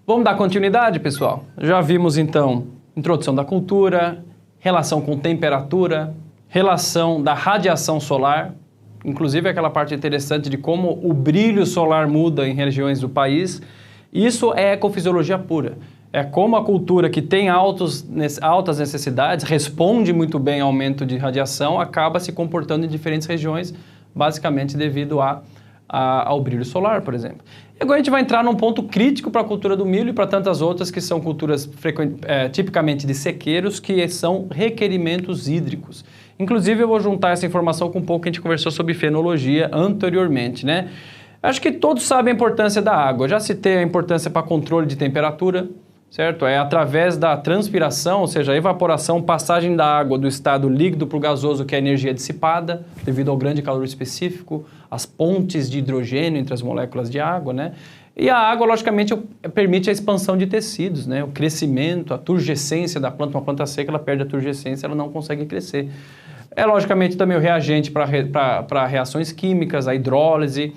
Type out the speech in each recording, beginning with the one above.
Vamos dar continuidade, pessoal? Já vimos, então, introdução da cultura, relação com temperatura, relação da radiação solar, inclusive aquela parte interessante de como o brilho solar muda em regiões do país. Isso é ecofisiologia pura. É como a cultura que tem altas necessidades, responde muito bem ao aumento de radiação, acaba se comportando em diferentes regiões, basicamente devido ao brilho solar, por exemplo. E agora a gente vai entrar num ponto crítico para a cultura do milho e para tantas outras que são culturas tipicamente de sequeiros, que são requerimentos hídricos. Inclusive eu vou juntar essa informação com um pouco que a gente conversou sobre fenologia anteriormente, né? Acho que todos sabem a importância da água. Eu já citei a importância para controle de temperatura, certo? É através da transpiração, ou seja, a evaporação, passagem da água do estado líquido para o gasoso, que é a energia dissipada, devido ao grande calor específico, as pontes de hidrogênio entre as moléculas de água, né? E a água, logicamente, permite a expansão de tecidos, né? O crescimento, a turgescência da planta. Uma planta seca, ela perde a turgescência, ela não consegue crescer. É, logicamente, também o reagente para reações químicas, a hidrólise.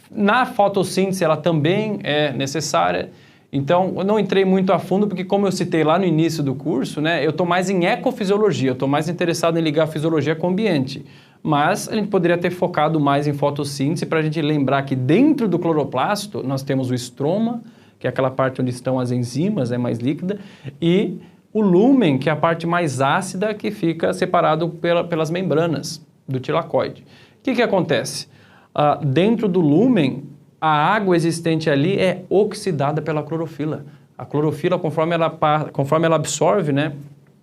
Na fotossíntese, ela também é necessária. Então, eu não entrei muito a fundo, porque como eu citei lá no início do curso, né, eu estou mais em ecofisiologia, eu estou mais interessado em ligar a fisiologia com o ambiente. Mas a gente poderia ter focado mais em fotossíntese para a gente lembrar que dentro do cloroplasto nós temos o estroma, que é aquela parte onde estão as enzimas, é mais líquida, e o lúmen, que é a parte mais ácida que fica separado pelas membranas do tilacoide. O que acontece? Dentro do lúmen, a água existente ali é oxidada pela clorofila. A clorofila, conforme ela absorve, né,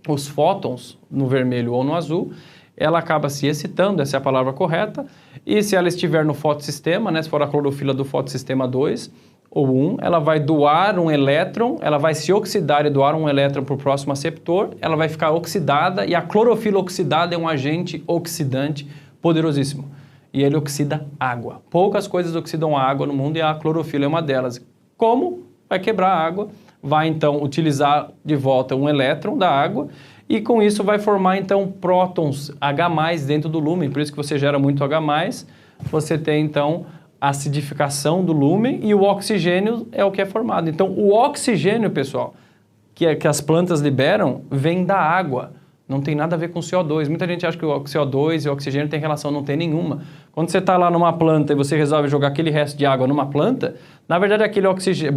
os fótons no vermelho ou no azul, ela acaba se excitando, essa é a palavra correta, e se ela estiver no fotossistema, né, se for a clorofila do fotossistema 2 ou 1, ela vai doar um elétron, ela vai se oxidar e doar um elétron para o próximo aceptor, ela vai ficar oxidada, e a clorofila oxidada é um agente oxidante poderosíssimo. E ele oxida água. Poucas coisas oxidam água no mundo e a clorofila é uma delas. Como? Vai quebrar a água, vai então utilizar de volta um elétron da água e com isso vai formar então prótons H+ dentro do lúmen, por isso que você gera muito H+, você tem então acidificação do lúmen e o oxigênio é o que é formado. Então o oxigênio, pessoal, que as plantas liberam, vem da água. Não tem nada a ver com CO2. Muita gente acha que o CO2 e o oxigênio têm relação, não tem nenhuma. Quando você está lá numa planta e você resolve jogar aquele resto de água numa planta, na verdade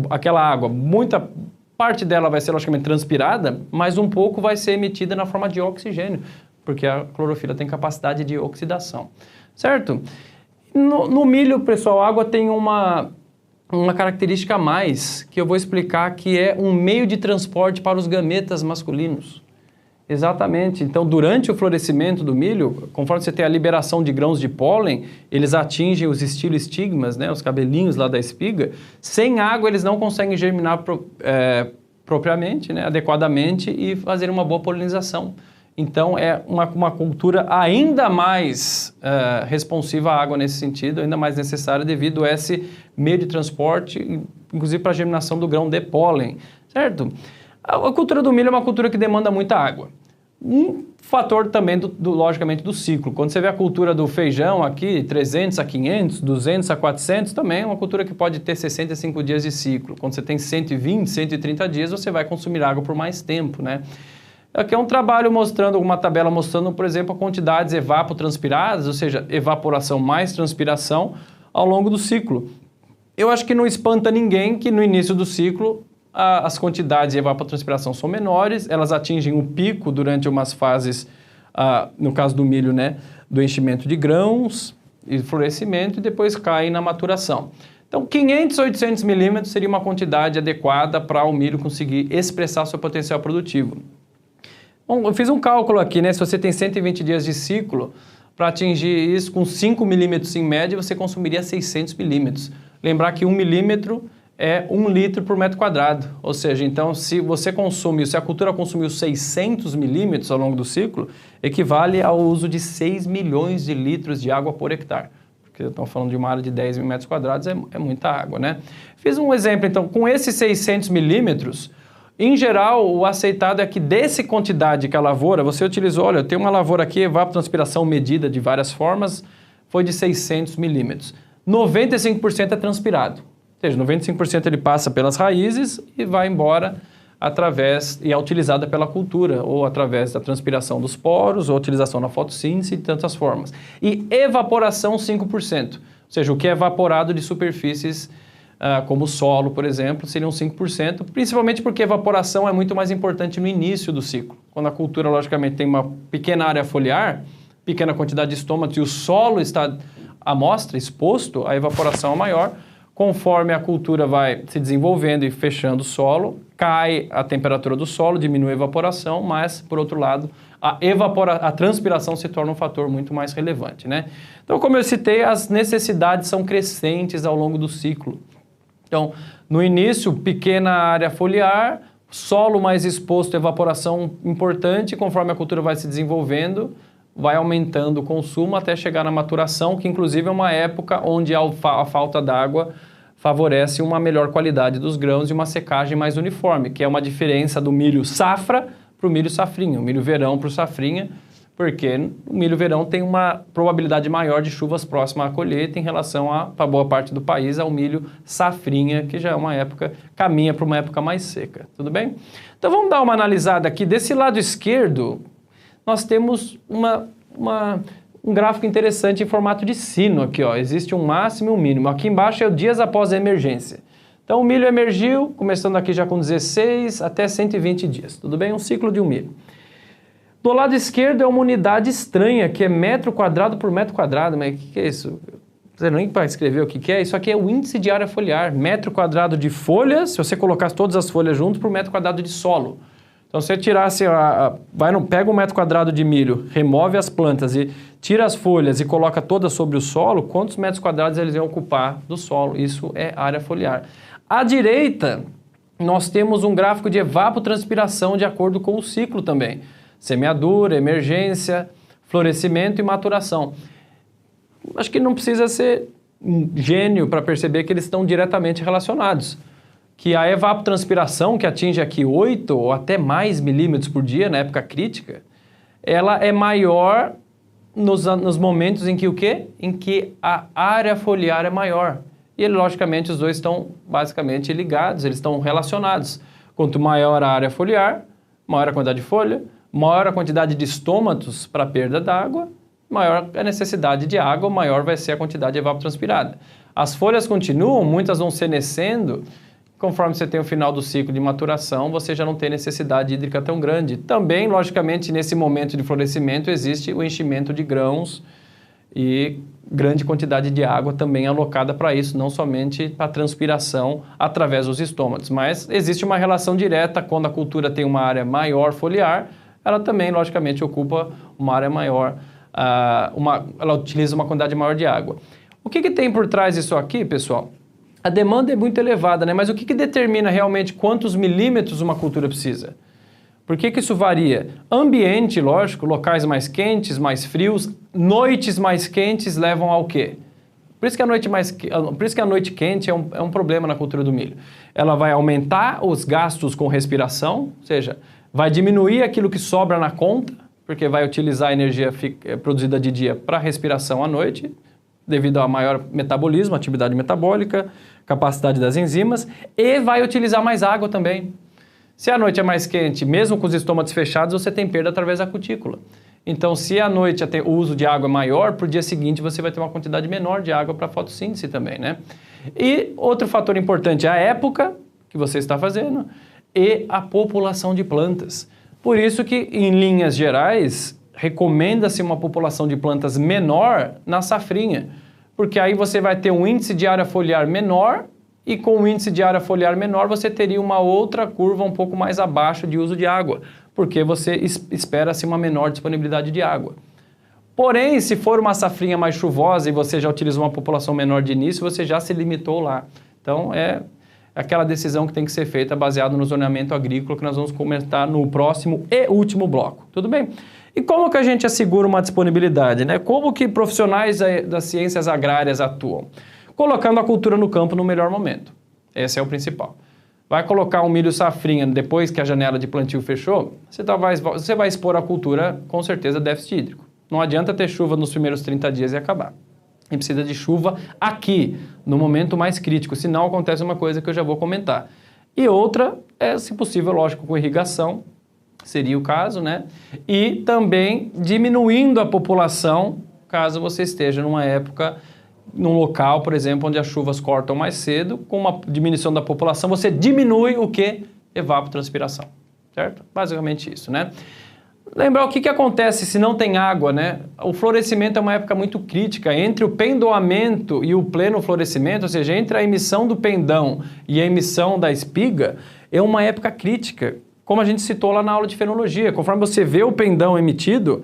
aquela água, muita parte dela vai ser logicamente transpirada, mas um pouco vai ser emitida na forma de oxigênio, porque a clorofila tem capacidade de oxidação, certo? No milho, pessoal, a água tem uma característica a mais, que eu vou explicar, que é um meio de transporte para os gametas masculinos. Exatamente. Então, durante o florescimento do milho, conforme você tem a liberação de grãos de pólen, eles atingem os estiloestigmas, né, os cabelinhos lá da espiga. Sem água, eles não conseguem germinar propriamente, né, adequadamente e fazer uma boa polinização. Então, é uma cultura ainda mais responsiva à água nesse sentido, ainda mais necessária devido a esse meio de transporte, inclusive para a germinação do grão de pólen, certo? A cultura do milho é uma cultura que demanda muita água. Um fator também, logicamente, do ciclo. Quando você vê a cultura do feijão aqui, 300 a 500, 200 a 400, também é uma cultura que pode ter 65 dias de ciclo. Quando você tem 120, 130 dias, você vai consumir água por mais tempo, né? Aqui é um trabalho mostrando, uma tabela mostrando, por exemplo, a quantidades evapotranspiradas, ou seja, evaporação mais transpiração ao longo do ciclo. Eu acho que não espanta ninguém que no início do ciclo as quantidades de evapotranspiração são menores, elas atingem o pico durante umas fases, no caso do milho, né, do enchimento de grãos e florescimento, e depois caem na maturação. Então, 500 a 800 milímetros seria uma quantidade adequada para o milho conseguir expressar seu potencial produtivo. Bom, eu fiz um cálculo aqui, né, se você tem 120 dias de ciclo, para atingir isso com 5 milímetros em média, você consumiria 600 milímetros. Lembrar que 1 milímetro é 1 litro por metro quadrado, ou seja, então se a cultura consumiu 600 milímetros ao longo do ciclo, equivale ao uso de 6 milhões de litros de água por hectare, porque estamos falando de uma área de 10 mil metros quadrados, é muita água, né? Fiz um exemplo, então, com esses 600 milímetros, em geral, o aceitado é que dessa quantidade que a lavoura, você utilizou, olha, eu tenho uma lavoura aqui, evapotranspiração medida de várias formas, foi de 600 milímetros. 95% é transpirado. seja, 95% ele passa pelas raízes e vai embora e é utilizada pela cultura, ou através da transpiração dos poros, ou utilização na fotossíntese, de tantas formas. E evaporação 5%, ou seja, o que é evaporado de superfícies como o solo, por exemplo, seriam 5%, principalmente porque a evaporação é muito mais importante no início do ciclo. Quando a cultura, logicamente, tem uma pequena área foliar, pequena quantidade de estômatos e o solo está à mostra, exposto, a evaporação é maior. Conforme a cultura vai se desenvolvendo e fechando o solo, cai a temperatura do solo, diminui a evaporação, mas, por outro lado, a transpiração se torna um fator muito mais relevante, né? Então, como eu citei, as necessidades são crescentes ao longo do ciclo. Então, no início, pequena área foliar, solo mais exposto, evaporação importante, conforme a cultura vai se desenvolvendo, vai aumentando o consumo até chegar na maturação, que inclusive é uma época onde a falta d'água favorece uma melhor qualidade dos grãos e uma secagem mais uniforme, que é uma diferença do milho safra para o milho safrinha, o milho verão para o safrinha, porque o milho verão tem uma probabilidade maior de chuvas próximas à colheita em relação para boa parte do país ao milho safrinha, que já é uma época, caminha para uma época mais seca, tudo bem? Então vamos dar uma analisada aqui. Desse lado esquerdo, nós temos um gráfico interessante em formato de sino aqui, ó. Existe um máximo e um mínimo. Aqui embaixo é o dias após a emergência. Então o milho emergiu, começando aqui já com 16 até 120 dias, tudo bem? Um ciclo de um milho. Do lado esquerdo é uma unidade estranha, que é metro quadrado por metro quadrado. Mas o que é isso? Você nem para escrever o que é. Isso aqui é o índice de área foliar. Metro quadrado de folhas, se você colocasse todas as folhas juntas, por metro quadrado de solo. Então, se você tirasse, pega um metro quadrado de milho, remove as plantas e tira as folhas e coloca todas sobre o solo, quantos metros quadrados eles iam ocupar do solo? Isso é área foliar. À direita, nós temos um gráfico de evapotranspiração de acordo com o ciclo também. Semeadura, emergência, florescimento e maturação. Acho que não precisa ser um gênio para perceber que eles estão diretamente relacionados. Que a evapotranspiração, que atinge aqui 8 ou até mais milímetros por dia, na época crítica, ela é maior nos momentos em que o quê? Em que a área foliar é maior. E, logicamente, os dois estão basicamente ligados, eles estão relacionados. Quanto maior a área foliar, maior a quantidade de folha, maior a quantidade de estômatos para a perda d'água, maior a necessidade de água, maior vai ser a quantidade de evapotranspirada. As folhas continuam, muitas vão senescendo. Conforme você tem o final do ciclo de maturação, você já não tem necessidade hídrica tão grande. Também, logicamente, nesse momento de florescimento, existe o enchimento de grãos e grande quantidade de água também alocada para isso, não somente para a transpiração através dos estômatos. Mas existe uma relação direta quando a cultura tem uma área maior foliar, ela também, logicamente, ocupa uma área maior, ela utiliza uma quantidade maior de água. O que tem por trás disso aqui, pessoal? A demanda é muito elevada, né? Mas o que determina realmente quantos milímetros uma cultura precisa? Por que isso varia? Ambiente, lógico, locais mais quentes, mais frios, noites mais quentes levam ao quê? Por isso que a noite quente é um problema na cultura do milho. Ela vai aumentar os gastos com respiração, ou seja, vai diminuir aquilo que sobra na conta, porque vai utilizar a energia produzida de dia para respiração à noite, devido a maior metabolismo, atividade metabólica, capacidade das enzimas, e vai utilizar mais água também. Se a noite é mais quente, mesmo com os estômatos fechados, você tem perda através da cutícula. Então, se à noite o uso de água é maior, para o dia seguinte você vai ter uma quantidade menor de água para a fotossíntese também, né? E outro fator importante é a época que você está fazendo e a população de plantas. Por isso que, em linhas gerais, recomenda-se uma população de plantas menor na safrinha, porque aí você vai ter um índice de área foliar menor e com o índice de área foliar menor você teria uma outra curva um pouco mais abaixo de uso de água, porque você espera-se uma menor disponibilidade de água. Porém, se for uma safrinha mais chuvosa e você já utilizou uma população menor de início, você já se limitou lá. Então, é aquela decisão que tem que ser feita baseada no zoneamento agrícola que nós vamos comentar no próximo e último bloco. Tudo bem? E como que a gente assegura uma disponibilidade, né? Como que profissionais das ciências agrárias atuam? Colocando a cultura no campo no melhor momento. Esse é o principal. Vai colocar um milho safrinha depois que a janela de plantio fechou, você vai expor a cultura, com certeza, déficit hídrico. Não adianta ter chuva nos primeiros 30 dias e acabar. e precisa de chuva aqui, no momento mais crítico, senão acontece uma coisa que eu já vou comentar. E outra é, se possível, lógico, com irrigação, seria o caso, né? E também diminuindo a população, caso você esteja numa época, num local, por exemplo, onde as chuvas cortam mais cedo, com uma diminuição da população, você diminui o que? Evapotranspiração, certo? Basicamente isso, né? Lembrar o que acontece se não tem água, né? O florescimento é uma época muito crítica. Entre o pendoamento e o pleno florescimento, ou seja, entre a emissão do pendão e a emissão da espiga, é uma época crítica, como a gente citou lá na aula de fenologia. Conforme você vê o pendão emitido,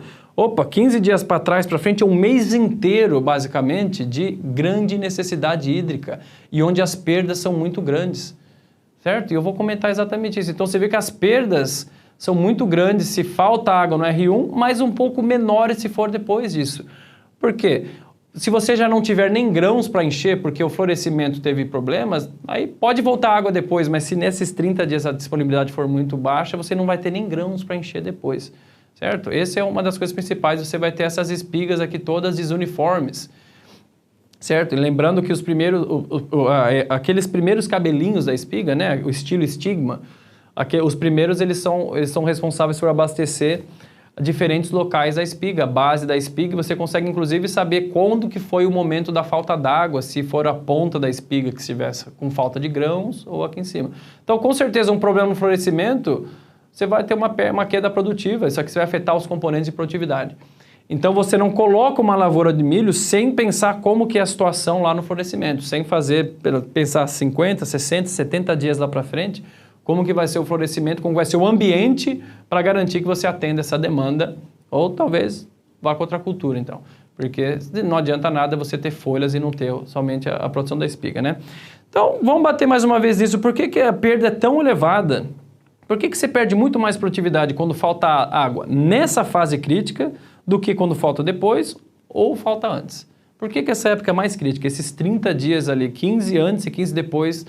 15 dias para trás, para frente, é um mês inteiro, basicamente, de grande necessidade hídrica e onde as perdas são muito grandes, certo? E eu vou comentar exatamente isso. Então, você vê que as perdas são muito grandes se falta água no R1, mas um pouco menores se for depois disso. Por quê? Se você já não tiver nem grãos para encher, porque o florescimento teve problemas, aí pode voltar água depois, mas se nesses 30 dias a disponibilidade for muito baixa, você não vai ter nem grãos para encher depois, certo? Essa é uma das coisas principais, você vai ter essas espigas aqui todas desuniformes, certo? E lembrando que aqueles primeiros cabelinhos da espiga, né, o estilo estigma, os primeiros eles são responsáveis por abastecer diferentes locais da espiga, a base da espiga, você consegue inclusive saber quando que foi o momento da falta d'água, se for a ponta da espiga que estivesse com falta de grãos ou aqui em cima. Então, com certeza, um problema no florescimento, você vai ter uma queda produtiva, isso aqui vai afetar os componentes de produtividade. Então, você não coloca uma lavoura de milho sem pensar como que é a situação lá no florescimento, sem pensar 50, 60, 70 dias lá para frente, como que vai ser o florescimento, como vai ser o ambiente para garantir que você atenda essa demanda, ou talvez vá contra a cultura, então. Porque não adianta nada você ter folhas e não ter somente a produção da espiga, né? Então, vamos bater mais uma vez nisso. Por que a perda é tão elevada? Por que você perde muito mais produtividade quando falta água nessa fase crítica do que quando falta depois ou falta antes? Por que essa época é mais crítica? Esses 30 dias ali, 15 antes e 15 depois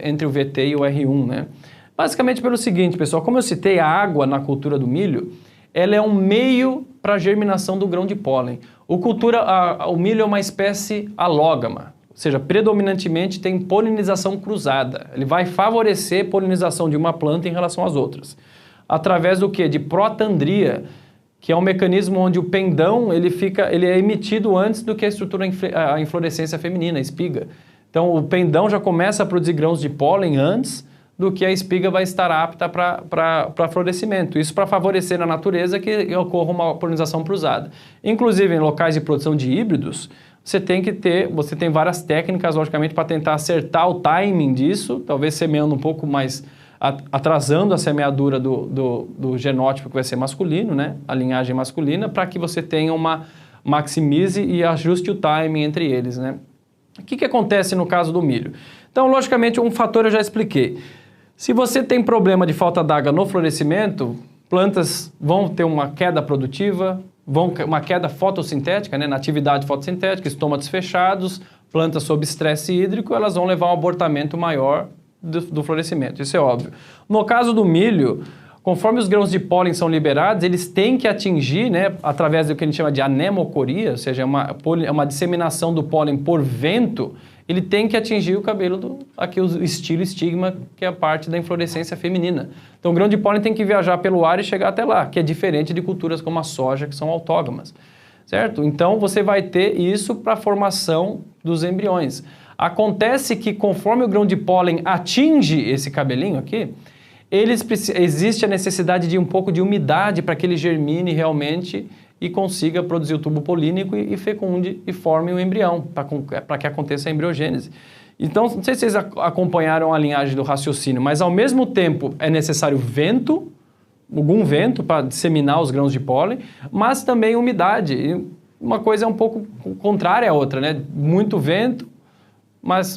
entre o VT e o R1, né? Basicamente pelo seguinte, pessoal, como eu citei, a água na cultura do milho, ela é um meio para a germinação do grão de pólen. O milho é uma espécie alógama, ou seja, predominantemente tem polinização cruzada. Ele vai favorecer a polinização de uma planta em relação às outras. Através do quê? De protandria, que é um mecanismo onde o pendão ele é emitido antes do que a inflorescência feminina, a espiga. Então, o pendão já começa a produzir grãos de pólen antes do que a espiga vai estar apta para florescimento. Isso para favorecer na natureza que ocorra uma polinização cruzada. Inclusive, em locais de produção de híbridos, você tem várias técnicas, logicamente, para tentar acertar o timing disso, talvez semeando um pouco mais, atrasando a semeadura do genótipo que vai ser masculino, né? A linhagem masculina, para que você tenha maximize e ajuste o timing entre eles, né? O que acontece no caso do milho? Então, logicamente, um fator eu já expliquei. Se você tem problema de falta d'água no florescimento, plantas vão ter uma queda produtiva, uma queda fotossintética, né, na atividade fotossintética, estômatos fechados, plantas sob estresse hídrico, elas vão levar a um abortamento maior do florescimento, isso é óbvio. No caso do milho, conforme os grãos de pólen são liberados, eles têm que atingir, né, através do que a gente chama de anemocoria, ou seja, uma disseminação do pólen por vento, ele tem que atingir o cabelo aqui o estilo estigma, que é a parte da inflorescência feminina. Então o grão de pólen tem que viajar pelo ar e chegar até lá, que é diferente de culturas como a soja, que são autógamas, certo? Então você vai ter isso para a formação dos embriões. Acontece que conforme o grão de pólen atinge esse cabelinho aqui, existe a necessidade de um pouco de umidade para que ele germine realmente e consiga produzir o tubo polínico e fecunde e forme o embrião, para que aconteça a embriogênese. Então, não sei se vocês acompanharam a linhagem do raciocínio, mas ao mesmo tempo é necessário vento, algum vento para disseminar os grãos de pólen, mas também umidade. E uma coisa é um pouco contrária à outra, né? Muito vento,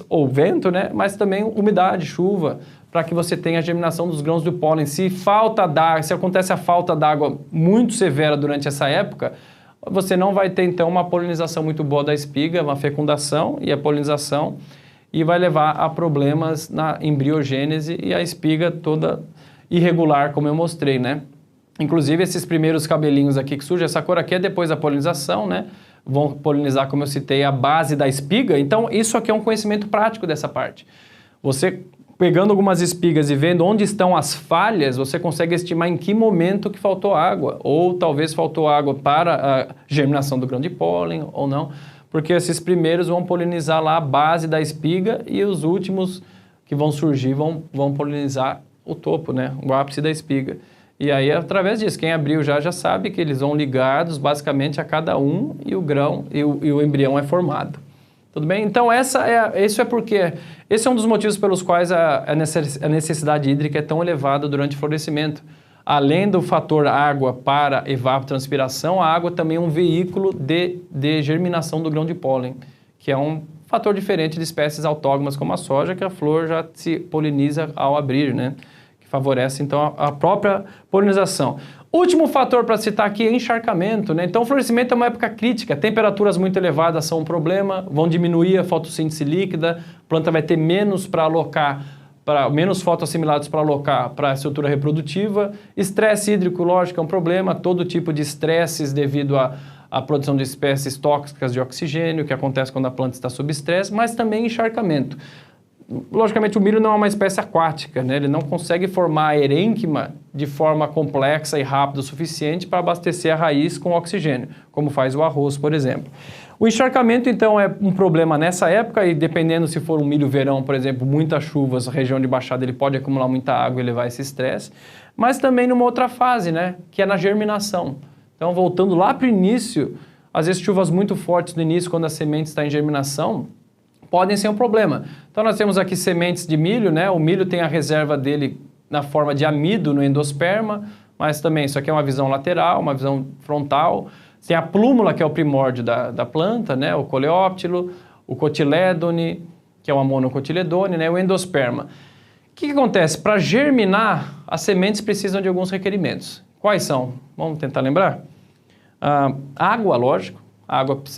ou vento, né? Mas também umidade, chuva, para que você tenha a germinação dos grãos do pólen. Se acontece a falta d'água muito severa durante essa época, você não vai ter, então, uma polinização muito boa da espiga, uma fecundação e a polinização, e vai levar a problemas na embriogênese e a espiga toda irregular, como eu mostrei, né? Inclusive, esses primeiros cabelinhos aqui que surgem, essa cor aqui é depois da polinização, né? vão polinizar, como eu citei, a base da espiga. Então, isso aqui é um conhecimento prático dessa parte. Você, pegando algumas espigas e vendo onde estão as falhas, você consegue estimar em que momento que faltou água, ou talvez faltou água para a germinação do grão de pólen, ou não, porque esses primeiros vão polinizar lá a base da espiga e os últimos que vão surgir vão polinizar o topo, né, o ápice da espiga. E aí, através disso, quem abriu já sabe que eles vão ligados basicamente a cada um e o grão e o embrião é formado. Tudo bem? Então, isso é porque esse é um dos motivos pelos quais a necessidade hídrica é tão elevada durante o florescimento. Além do fator água para evapotranspiração, a água também é um veículo de germinação do grão de pólen, que é um fator diferente de espécies autógonas como a soja, que a flor já se poliniza ao abrir, né? Favorece, então, a própria polinização. Último fator para citar aqui é encharcamento, né? Então, o florescimento é uma época crítica. Temperaturas muito elevadas são um problema, vão diminuir a fotossíntese líquida, a planta vai ter menos para alocar, menos fotoassimilados para alocar para a estrutura reprodutiva. Estresse hídrico, lógico, é um problema. Todo tipo de estresses devido à produção de espécies tóxicas de oxigênio, que acontece quando a planta está sob estresse, mas também encharcamento. Logicamente, o milho não é uma espécie aquática, né? Ele não consegue formar herênquima de forma complexa e rápida o suficiente para abastecer a raiz com oxigênio, como faz o arroz, por exemplo. O encharcamento, então, é um problema nessa época e dependendo se for um milho verão, por exemplo, muitas chuvas, região de baixada, ele pode acumular muita água e levar esse estresse, mas também numa outra fase, né? Que é na germinação. Então, voltando lá para o início, às vezes chuvas muito fortes no início, quando a semente está em germinação, podem ser um problema. Então, nós temos aqui sementes de milho, né? O milho tem a reserva dele na forma de amido no endosperma, mas também isso aqui é uma visão lateral, uma visão frontal. Tem a plúmula, que é o primórdio da planta, né? O coleóptilo, o cotilédone, que é uma monocotiledone, né? O endosperma. O que acontece? Para germinar, as sementes precisam de alguns requerimentos. Quais são? Vamos tentar lembrar? Água, lógico.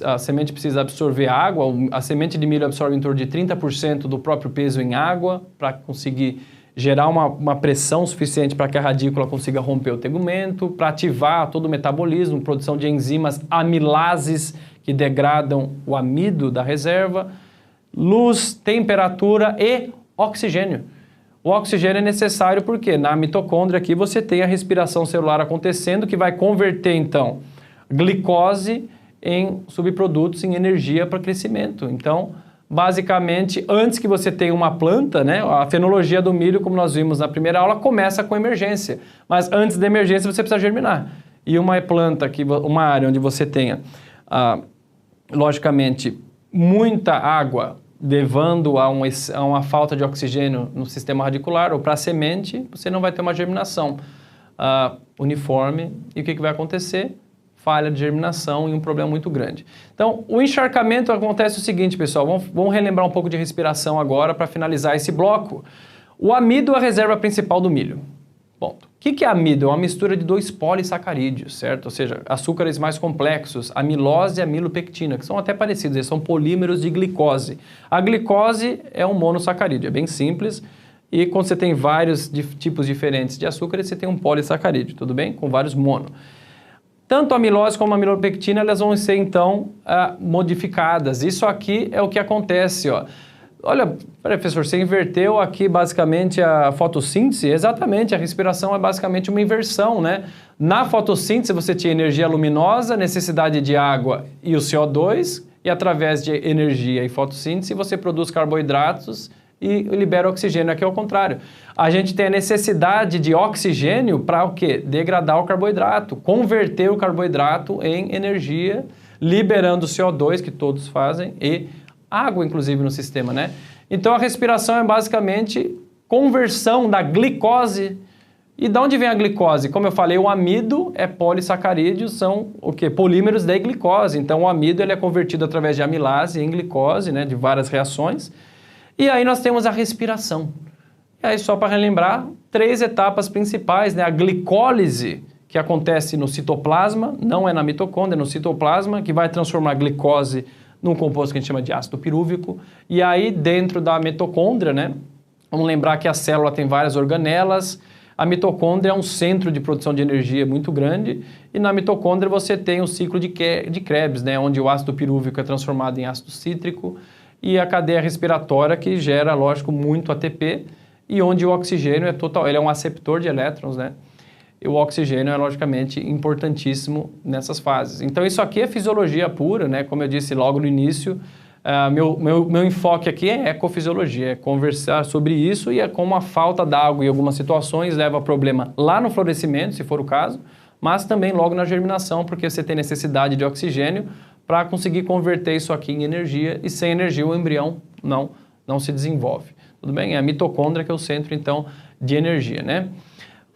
A semente precisa absorver água, a semente de milho absorve em torno de 30% do próprio peso em água para conseguir gerar uma pressão suficiente para que a radícula consiga romper o tegumento, para ativar todo o metabolismo, produção de enzimas amilases que degradam o amido da reserva, luz, temperatura e oxigênio. O oxigênio é necessário porque na mitocôndria aqui você tem a respiração celular acontecendo que vai converter então glicose em subprodutos, em energia para crescimento. Então, basicamente, antes que você tenha uma planta, né, a fenologia do milho, como nós vimos na primeira aula, começa com emergência. Mas antes da emergência, você precisa germinar. E uma planta, uma área onde você tenha, logicamente, muita água, levando a uma falta de oxigênio no sistema radicular ou para a semente, você não vai ter uma germinação uniforme. E o que vai acontecer? Falha de germinação e um problema muito grande. Então, o encharcamento acontece o seguinte, pessoal, vamos relembrar um pouco de respiração agora para finalizar esse bloco. O amido é a reserva principal do milho. Ponto. O que é amido? É uma mistura de 2 polissacarídeos, certo? Ou seja, açúcares mais complexos, amilose e amilopectina, que são até parecidos, eles são polímeros de glicose. A glicose é um monossacarídeo, é bem simples, e quando você tem vários tipos diferentes de açúcares, você tem um polissacarídeo, tudo bem? Com vários mono. Tanto a amilose como a amilopectina, elas vão ser, então, modificadas. Isso aqui é o que acontece, ó. Olha, peraí, professor, você inverteu aqui basicamente a fotossíntese? Exatamente, a respiração é basicamente uma inversão, né? Na fotossíntese você tinha energia luminosa, necessidade de água e o CO2, e através de energia e fotossíntese você produz carboidratos e libera oxigênio. Aqui é o contrário. A gente tem a necessidade de oxigênio para o quê? Degradar o carboidrato, converter o carboidrato em energia, liberando CO2, que todos fazem, e água, inclusive, no sistema, né? Então, a respiração é basicamente conversão da glicose. E de onde vem a glicose? Como eu falei, o amido é polissacarídeo, são o quê? Polímeros da glicose. Então, o amido ele é convertido através de amilase em glicose, né? De várias reações. E aí nós temos a respiração. E aí, só para relembrar, 3 etapas principais, né? A glicólise, que acontece no citoplasma, não é na mitocôndria, é no citoplasma, que vai transformar a glicose num composto que a gente chama de ácido pirúvico. E aí, dentro da mitocôndria, né? Vamos lembrar que a célula tem várias organelas, A mitocôndria é um centro de produção de energia muito grande e na mitocôndria você tem o ciclo de Krebs, né, onde o ácido pirúvico é transformado em ácido cítrico e a cadeia respiratória que gera, lógico, muito ATP e onde o oxigênio ele é um aceptor de elétrons, né? E o oxigênio é, logicamente, importantíssimo nessas fases. Então, isso aqui é fisiologia pura, né? Como eu disse logo no início, meu enfoque aqui é ecofisiologia, é conversar sobre isso e é como a falta d'água em algumas situações leva a problema lá no florescimento, se for o caso, mas também logo na germinação, porque você tem necessidade de oxigênio para conseguir converter isso aqui em energia e sem energia o embrião não se desenvolve. Tudo bem? É a mitocôndria que é o centro, então, de energia, né?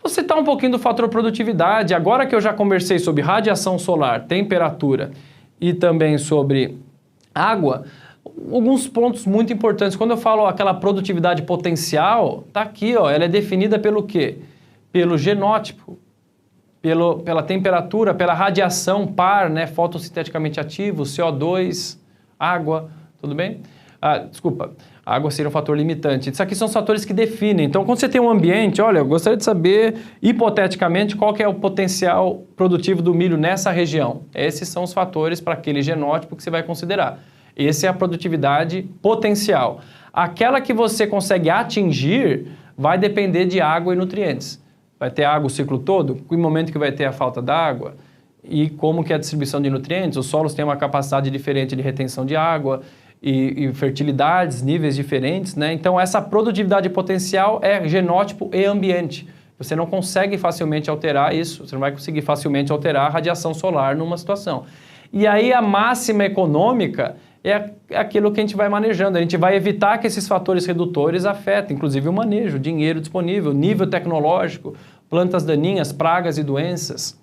Vou citar um pouquinho do fator produtividade. Agora que eu já conversei sobre radiação solar, temperatura e também sobre água, alguns pontos muito importantes. Quando eu falo aquela produtividade potencial, tá aqui, ó, ela é definida pelo quê? Pelo genótipo, pela temperatura, pela radiação par, né, fotossinteticamente ativo, CO2, água, tudo bem? Desculpa, a água seria um fator limitante. Isso aqui são os fatores que definem. Então, quando você tem um ambiente, olha, eu gostaria de saber, hipoteticamente, qual que é o potencial produtivo do milho nessa região. Esses são os fatores para aquele genótipo que você vai considerar. Essa é a produtividade potencial. Aquela que você consegue atingir vai depender de água e nutrientes. Vai ter água o ciclo todo? Em momento que vai ter a falta d'água? E como que é a distribuição de nutrientes? Os solos têm uma capacidade diferente de retenção de água e fertilidades, níveis diferentes, né? Então, essa produtividade potencial é genótipo e ambiente. Você não consegue facilmente alterar isso, você não vai conseguir facilmente alterar a radiação solar numa situação. E aí, a máxima econômica é aquilo que a gente vai manejando. A gente vai evitar que esses fatores redutores afetem, inclusive o manejo, dinheiro disponível, nível tecnológico, plantas daninhas, pragas e doenças.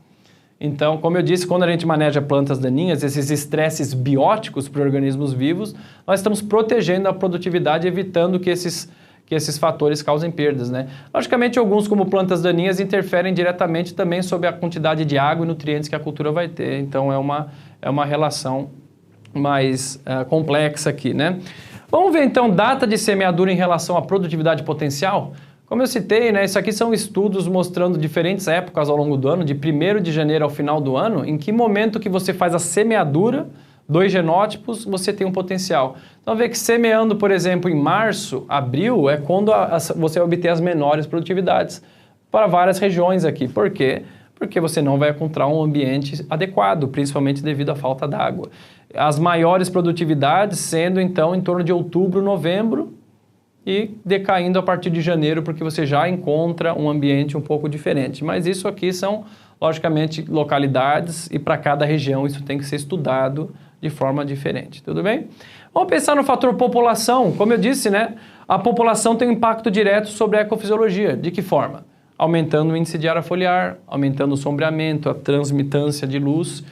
Então, como eu disse, quando a gente maneja plantas daninhas, esses estresses bióticos para organismos vivos, nós estamos protegendo a produtividade, evitando que esses fatores causem perdas, né? Logicamente, alguns, como plantas daninhas, interferem diretamente também sobre a quantidade de água e nutrientes que a cultura vai ter. Então, é uma relação mais complexa aqui, né? Vamos ver, então, data de semeadura em relação à produtividade potencial? Como eu citei, né, isso aqui são estudos mostrando diferentes épocas ao longo do ano, de 1º de janeiro ao final do ano, em que momento que você faz a semeadura, 2 genótipos, você tem um potencial. Então, vê que semeando, por exemplo, em março, abril, é quando você vai obter as menores produtividades para várias regiões aqui. Por quê? Porque você não vai encontrar um ambiente adequado, principalmente devido à falta d'água. As maiores produtividades sendo, então, em torno de outubro, novembro, e decaindo a partir de janeiro, porque você já encontra um ambiente um pouco diferente. Mas isso aqui são, logicamente, localidades e para cada região isso tem que ser estudado de forma diferente, tudo bem? Vamos pensar no fator população. Como eu disse, né, a população tem um impacto direto sobre a ecofisiologia. De que forma? Aumentando o índice de área foliar, aumentando o sombreamento, a transmitância de luz.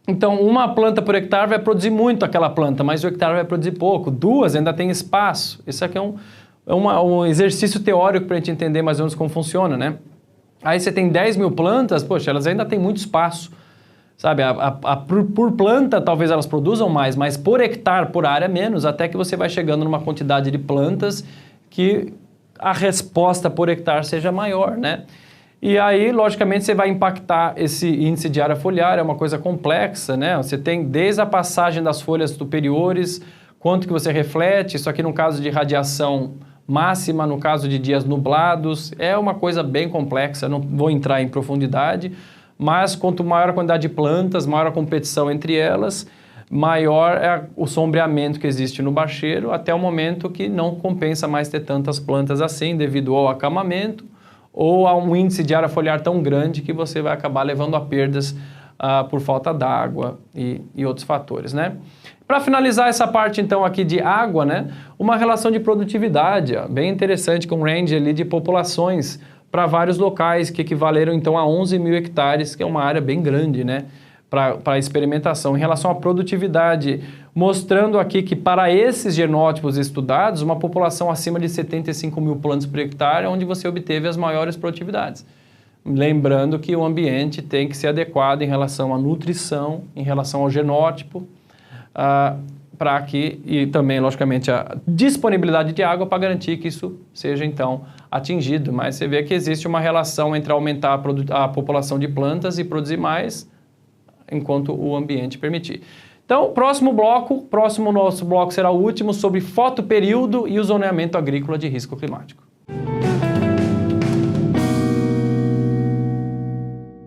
Então, uma planta por hectare vai produzir muito aquela planta, mas o hectare vai produzir pouco. 2 ainda tem espaço. Isso aqui é um exercício teórico para a gente entender mais ou menos como funciona, né? Aí você tem 10 mil plantas, poxa, elas ainda têm muito espaço. Sabe, por planta talvez elas produzam mais, mas por hectare, por área, menos, até que você vai chegando numa quantidade de plantas que a resposta por hectare seja maior, né? E aí, logicamente, você vai impactar esse índice de área foliar, é uma coisa complexa, né? Você tem desde a passagem das folhas superiores, quanto que você reflete, isso aqui no caso de radiação máxima, no caso de dias nublados, é uma coisa bem complexa, não vou entrar em profundidade, mas quanto maior a quantidade de plantas, maior a competição entre elas, maior é o sombreamento que existe no bacheiro, até o momento que não compensa mais ter tantas plantas assim, devido ao acamamento, ou a um índice de área foliar tão grande que você vai acabar levando a perdas por falta d'água e outros fatores, né? Para finalizar essa parte, então, aqui de água, né? Uma relação de produtividade, ó, bem interessante, com um range ali de populações para vários locais que equivaleram, então, a 11 mil hectares, que é uma área bem grande, né? Para experimentação. Em relação à produtividade, mostrando aqui que para esses genótipos estudados, uma população acima de 75 mil plantas por hectare é onde você obteve as maiores produtividades. Lembrando que o ambiente tem que ser adequado em relação à nutrição, em relação ao genótipo, e também, logicamente, a disponibilidade de água para garantir que isso seja, então, atingido, mas você vê que existe uma relação entre aumentar a população de plantas e produzir mais, enquanto o ambiente permitir. Então, próximo nosso bloco será o último sobre fotoperíodo e o zoneamento agrícola de risco climático.